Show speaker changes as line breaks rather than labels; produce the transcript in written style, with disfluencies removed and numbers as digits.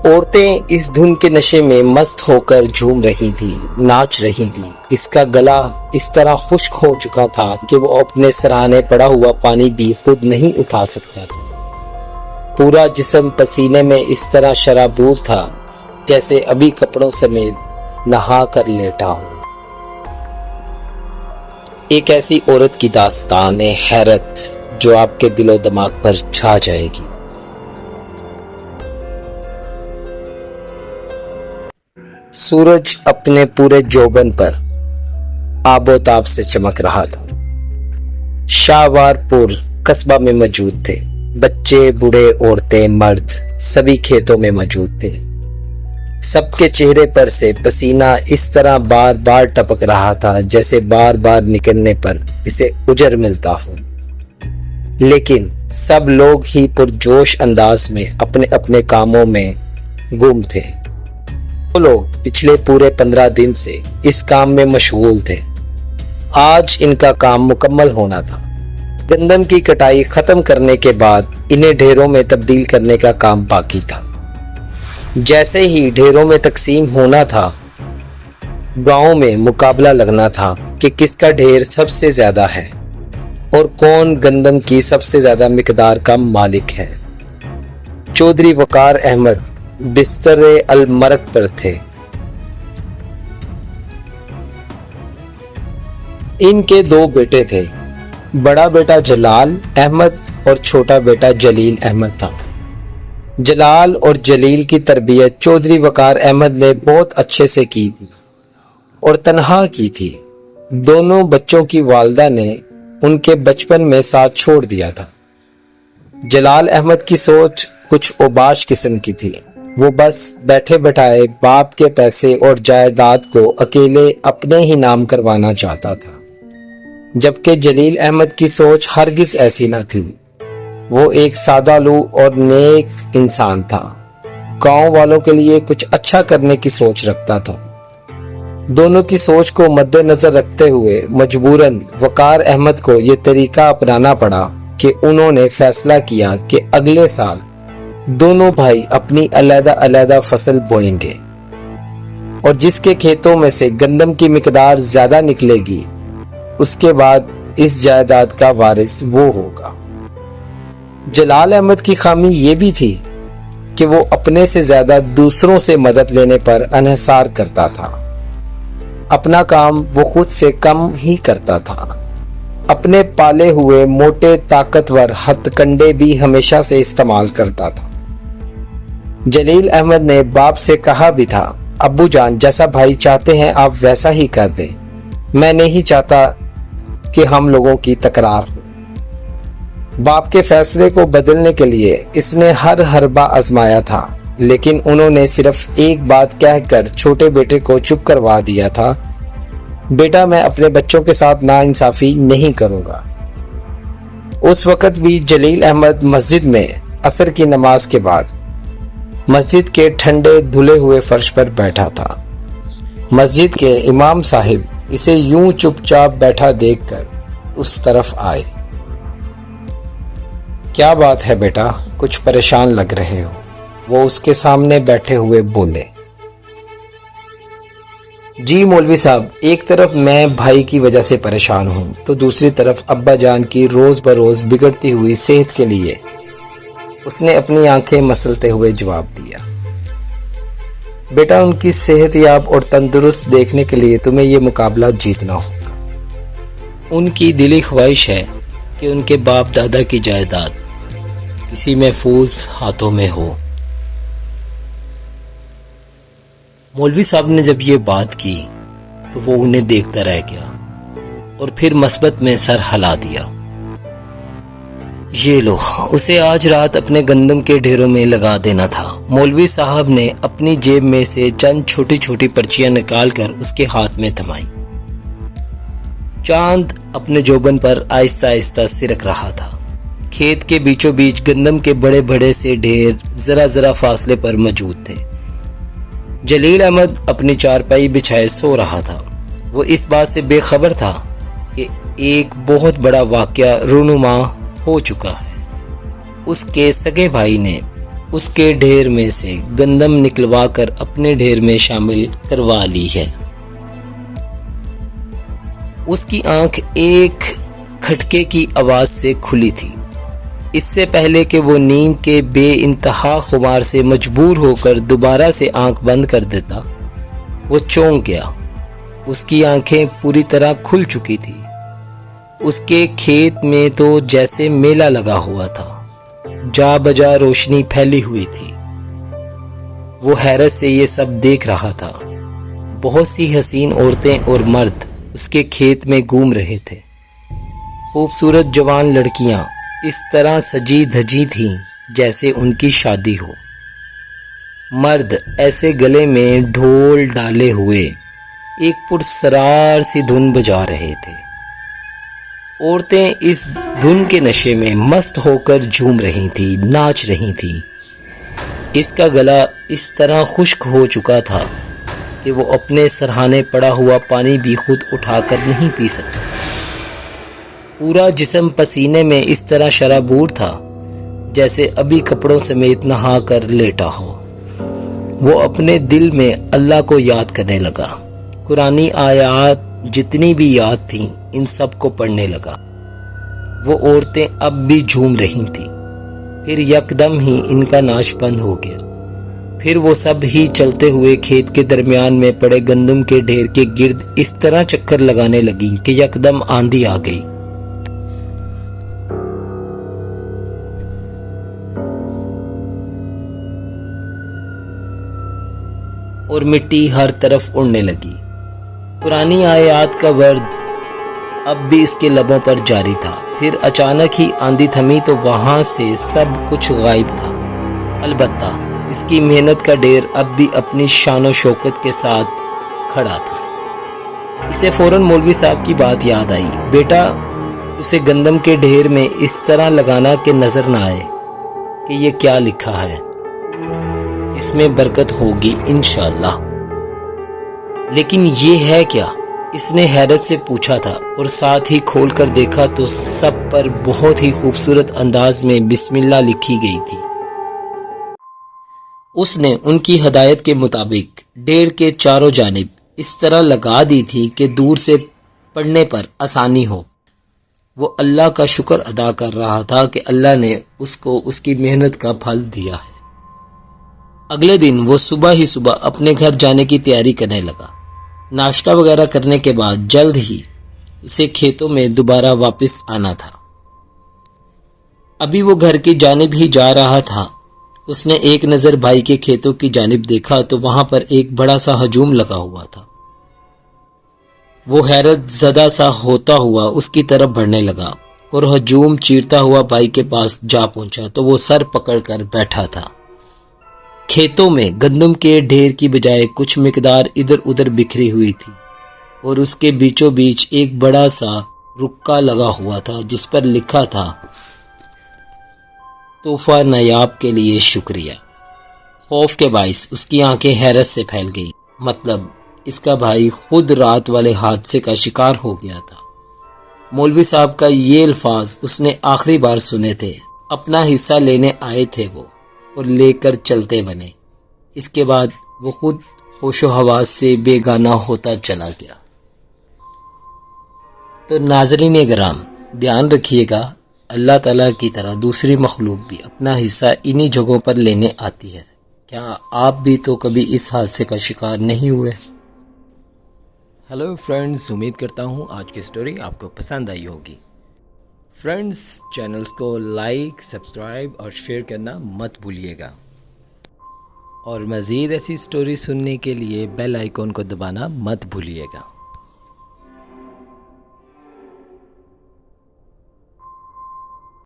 عورتیں اس دھن کے نشے میں مست ہو کر جھوم رہی تھی، ناچ رہی تھی۔ اس کا گلا اس طرح خشک ہو چکا تھا کہ وہ اپنے سرانے پڑا ہوا پانی بھی خود نہیں اٹھا سکتا تھا۔ پورا جسم پسینے میں اس طرح شرابور تھا جیسے ابھی کپڑوں سمیت نہا کر لیٹا ہو۔ ایک ایسی عورت کی داستان حیرت جو آپ کے دل و دماغ پر چھا جائے گی۔ سورج اپنے پورے جوبن پر آب و تاب سے چمک رہا تھا۔ شاہوار پور قصبہ میں موجود تھے۔ بچے، بوڑھے، عورتیں، مرد سبھی کھیتوں میں موجود تھے۔ سب کے چہرے پر سے پسینہ اس طرح بار بار ٹپک رہا تھا جیسے بار بار نکلنے پر اسے اجر ملتا ہو، لیکن سب لوگ ہی پرجوش انداز میں اپنے اپنے کاموں میں گم تھے۔ وہ لوگ پچھلے پورے 15 دن سے اس کام میں مشغول تھے۔ آج ان کا کام مکمل ہونا تھا۔ گندم کی کٹائی ختم کرنے کے بعد انہیں ڈھیروں میں تبدیل کرنے کا کام باقی تھا۔ جیسے ہی ڈھیروں میں تقسیم ہونا تھا، گاؤں میں مقابلہ لگنا تھا کہ کس کا ڈھیر سب سے زیادہ ہے اور کون گندم کی سب سے زیادہ مقدار کا مالک ہے۔ چودھری وقار احمد بستر المرگ پر تھے۔ ان کے 2 بیٹے تھے، بڑا بیٹا جلال احمد اور چھوٹا بیٹا جلیل احمد تھا۔ جلال اور جلیل کی تربیت چودھری وقار احمد نے بہت اچھے سے کی تھی اور تنہا کی تھی۔ دونوں بچوں کی والدہ نے ان کے بچپن میں ساتھ چھوڑ دیا تھا۔ جلال احمد کی سوچ کچھ اوباش قسم کی تھی۔ وہ بس بیٹھے بٹھائے باپ کے پیسے اور جائیداد کو اکیلے اپنے ہی نام کروانا چاہتا تھا، جبکہ جلیل احمد کی سوچ ہرگز ایسی نہ تھی۔ وہ ایک سادہ لو اور نیک انسان تھا، گاؤں والوں کے لیے کچھ اچھا کرنے کی سوچ رکھتا تھا۔ دونوں کی سوچ کو مد نظر رکھتے ہوئے مجبوراً وقار احمد کو یہ طریقہ اپنانا پڑا کہ انہوں نے فیصلہ کیا کہ اگلے سال دونوں بھائی اپنی علیحدہ علیحدہ فصل بوئیں گے اور جس کے کھیتوں میں سے گندم کی مقدار زیادہ نکلے گی اس کے بعد اس جائیداد کا وارث وہ ہوگا۔ جلال احمد کی خامی یہ بھی تھی کہ وہ اپنے سے زیادہ دوسروں سے مدد لینے پر انحصار کرتا تھا۔ اپنا کام وہ خود سے کم ہی کرتا تھا۔ اپنے پالے ہوئے موٹے طاقتور ہتھ کنڈے بھی ہمیشہ سے استعمال کرتا تھا۔ جلیل احمد نے باپ سے کہا بھی تھا، ابو جان جیسا بھائی چاہتے ہیں آپ ویسا ہی کر دیں، میں نہیں چاہتا کہ ہم لوگوں کی تکرار ہو۔ باپ کے فیصلے کو بدلنے کے لیے اس نے ہر حربہ آزمایا تھا، لیکن انہوں نے صرف ایک بات کہہ کر چھوٹے بیٹے کو چپ کروا دیا تھا، بیٹا میں اپنے بچوں کے ساتھ ناانصافی نہیں کروں گا۔ اس وقت بھی جلیل احمد مسجد میں عصر کی نماز کے بعد مسجد کے ٹھنڈے دھلے ہوئے فرش پر بیٹھا تھا۔ مسجد کے امام صاحب اسے یوں چپ چاپ بیٹھا دیکھ کر اس طرف آئے۔ کیا بات ہے بیٹا، کچھ پریشان لگ رہے ہو؟ وہ اس کے سامنے بیٹھے ہوئے بولے۔ جی مولوی صاحب، ایک طرف میں بھائی کی وجہ سے پریشان ہوں تو دوسری طرف ابا جان کی روز بروز بگڑتی ہوئی صحت کے لیے۔ اس نے اپنی آنکھیں مسلتے ہوئے جواب دیا۔ بیٹا ان کی صحت یاب اور تندرست دیکھنے کے لیے تمہیں یہ مقابلہ جیتنا ہوگا۔ ان کی دلی خواہش ہے کہ ان کے باپ دادا کی جائیداد کسی محفوظ ہاتھوں میں ہو۔ مولوی صاحب نے جب یہ بات کی تو وہ انہیں دیکھتا رہ گیا اور پھر مثبت میں سر ہلا دیا۔ یہ لو، اسے آج رات اپنے گندم کے ڈھیروں میں لگا دینا تھا۔ مولوی صاحب نے اپنی جیب میں سے چند چھوٹی چھوٹی پرچیاں نکال کر اس کے ہاتھ میں تھمائیں۔ چاند اپنے جوبن پر آہستہ آہستہ سرک رہا تھا۔ کھیت کے بیچوں بیچ گندم کے بڑے بڑے سے ڈھیر ذرا ذرا فاصلے پر موجود تھے۔ جلیل احمد اپنی چارپائی بچھائے سو رہا تھا۔ وہ اس بات سے بے خبر تھا کہ ایک بہت بڑا واقعہ رونما ہو چکا ہے۔ اس کے سگے بھائی نے اس کے ڈھیر میں سے گندم نکلوا کر اپنے ڈھیر میں شامل کروا لی ہے۔ اس کی آنکھ ایک کھٹکے کی آواز سے کھلی تھی۔ اس سے پہلے کہ وہ نیند کے بے انتہا خمار سے مجبور ہو کر دوبارہ سے آنکھ بند کر دیتا، وہ چونک گیا۔ اس کی آنکھیں پوری طرح کھل چکی تھی۔ اس کے کھیت میں تو جیسے میلہ لگا ہوا تھا، جا بجا روشنی پھیلی ہوئی تھی۔ وہ حیرت سے یہ سب دیکھ رہا تھا۔ بہت سی حسین عورتیں اور مرد اس کے کھیت میں گھوم رہے تھے۔ خوبصورت جوان لڑکیاں اس طرح سجی دھجی تھیں جیسے ان کی شادی ہو۔ مرد ایسے گلے میں ڈھول ڈالے ہوئے ایک پرسرار سی دھن بجا رہے تھے۔ عورتیں اس دھن کے نشے میں مست ہو کر جھوم رہی تھیں، ناچ رہی تھیں۔ اس کا گلا اس طرح خشک ہو چکا تھا کہ وہ اپنے سرہانے پڑا ہوا پانی بھی خود اٹھا کر نہیں پی سکتا۔ پورا جسم پسینے میں اس طرح شرابور تھا جیسے ابھی کپڑوں سمیت نہا کر لیٹا ہو۔ وہ اپنے دل میں اللہ کو یاد کرنے لگا۔ قرآنی آیات جتنی بھی یاد تھیں ان سب کو پڑھنے لگا۔ وہ عورتیں اب بھی جھوم رہی تھیں۔ پھر یکدم ہی ان کا ناچ بند ہو گیا۔ پھر وہ سب ہی چلتے ہوئے کھیت کے درمیان میں پڑے گندم کے ڈھیر کے گرد اس طرح چکر لگانے لگیں کہ یکدم آندھی آ گئی۔ اور مٹی ہر طرف اڑنے لگی۔ پرانی آیات کا ورد اب بھی اس کے لبوں پر جاری تھا۔ پھر اچانک ہی آندھی تھمی تو وہاں سے سب کچھ غائب تھا، البتہ اس کی محنت کا ڈھیر اب بھی اپنی شان و شوکت کے ساتھ کھڑا تھا۔ اسے فوراً مولوی صاحب کی بات یاد آئی۔ بیٹا، اسے گندم کے ڈھیر میں اس طرح لگانا کہ نظر نہ آئے کہ یہ کیا لکھا ہے، اس میں برکت ہوگی انشاءاللہ۔ لیکن یہ ہے کیا؟ اس نے حیرت سے پوچھا تھا، اور ساتھ ہی کھول کر دیکھا تو سب پر بہت ہی خوبصورت انداز میں بسم اللہ لکھی گئی تھی۔ اس نے ان کی ہدایت کے مطابق ڈھیر کے چاروں جانب اس طرح لگا دی تھی کہ دور سے پڑھنے پر آسانی ہو۔ وہ اللہ کا شکر ادا کر رہا تھا کہ اللہ نے اس کو اس کی محنت کا پھل دیا ہے۔ اگلے دن وہ صبح ہی اپنے گھر جانے کی تیاری کرنے لگا۔ ناشتہ وغیرہ کرنے کے بعد جلد ہی اسے کھیتوں میں دوبارہ واپس آنا تھا۔ ابھی وہ گھر کی جانب ہی جا رہا تھا، اس نے ایک نظر بھائی کے کھیتوں کی جانب دیکھا تو وہاں پر ایک بڑا سا ہجوم لگا ہوا تھا۔ وہ حیرت زدہ سا ہوتا ہوا اس کی طرف بڑھنے لگا اور ہجوم چیرتا ہوا بھائی کے پاس جا پہنچا تو وہ سر پکڑ کر بیٹھا تھا۔ کھیتوں میں گندم کے ڈھیر کی بجائے کچھ مقدار ادھر ادھر بکھری ہوئی تھی، اور اس کے بیچوں بیچ ایک بڑا سا رکا لگا ہوا تھا جس پر لکھا تھا، تحفہ نایاب کے لیے شکریہ۔ خوف کے باعث اس کی آنکھیں حیرت سے پھیل گئی۔ مطلب اس کا بھائی خود رات والے حادثے کا شکار ہو گیا تھا۔ مولوی صاحب کا یہ الفاظ اس نے آخری بار سنے تھے۔ اپنا حصہ لینے آئے تھے وہ، اور لے کر چلتے بنے۔ اس کے بعد وہ خود ہوش و حواس سے بیگانہ ہوتا چلا گیا۔ تو ناظرین گرام، دھیان رکھیے گا، اللہ تعالیٰ کی طرح دوسری مخلوق بھی اپنا حصہ انہی جگہوں پر لینے آتی ہے۔ کیا آپ بھی تو کبھی اس حادثے کا شکار نہیں ہوئے؟ ہیلو فرینڈز، امید کرتا ہوں آج کی سٹوری آپ کو پسند آئی ہوگی۔ فرینڈز، چینلز کو لائک، سبسکرائب اور شیئر کرنا مت بھولیے گا، اور مزید ایسی سٹوری سننے کے لیے بیل آئیکن کو دبانا مت بھولیے گا۔